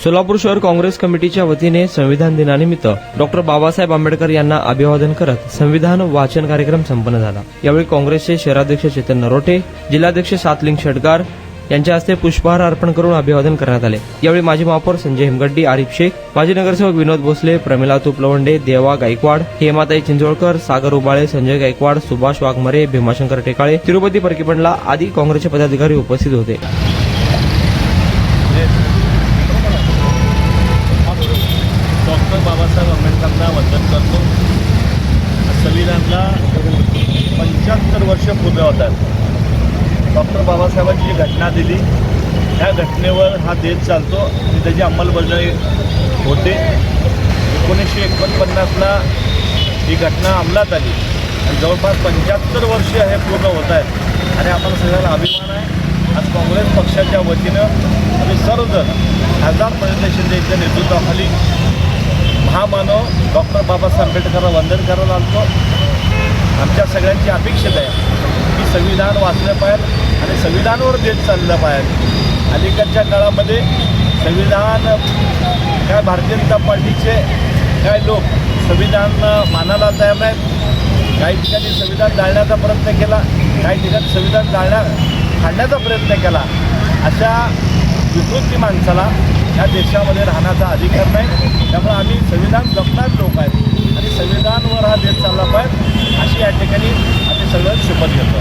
सोलापूर शहर काँग्रेस कमिटीच्या वतीने संविधान दिनानिमित्त डॉक्टर बाबासाहेब आंबेडकर यांना अभिवादन करत संविधान वाचन कार्यक्रम संपन्न झाला। यावेळी काँग्रेसचे शहराध्यक्ष चेतन नरोटे, जिल्हाध्यक्ष सातलिंग शेटगार यांच्या हस्ते पुष्पहार अर्पण करून अभिवादन करण्यात आले। यावेळी माजी महापौर संजय हिमगड्डी, आरिफ शेख, माजी नगरसेवक विनोद भोसले, प्रमिला तुपलवंडे, देवा गायकवाड, हेमाताई चिंचोळकर, सागर उबाळे, संजय गायकवाड, सुभाष वाघमारे, भीमाशंकर टेकाळे, तिरुपती परकीपंडला आदी काँग्रेसचे पदाधिकारी उपस्थित होते। डॉक्टर बाबासाहेब आंबेडकरांना वंदन करतो। संविधानाला 75 वर्ष पूर्ण होतात। डॉक्टर बाबासाहेबांनी जी घटना दिली त्या घटनेवर हा देश चालतो आणि त्याची अंमलबजावणी होते। 1949ला ही घटना अंमलात आली आणि जवळपास 75 वर्ष हे पूर्ण होत आहेत आणि आम्हाला सगळ्यांना अभिमान आहे। आज काँग्रेस पक्षाच्या वतीनं आम्ही सर्वजण खासदार प्रणित शिंदे यांच्या नेतृत्वाखाली महामानव डॉक्टर बाबासाहेब आंबेडकरांना वंदन करायला आलो। आमच्या सगळ्यांची अपेक्षा आहे की संविधान वाचलं पाहिजे आणि संविधानावर देश चाललं पाहिजे। अलीकडच्या काळामध्ये संविधान काय भारतीय जनता पार्टीचे काय लोक संविधान मानायला तयार नाहीत। काही ठिकाणी संविधान जाळण्याचा प्रयत्न केला, काही ठिकाणी संविधान काढण्याचा प्रयत्न केला। अशा विकृती माणसाला या देशामध्ये राहण्याचा अधिकार नाही। त्यामुळे आम्ही संविधान जपणारे लोक आहेत आणि संविधानावर हा देश चालला पाहिजे अशी या ठिकाणी आम्ही सगळं शपथ घेतो।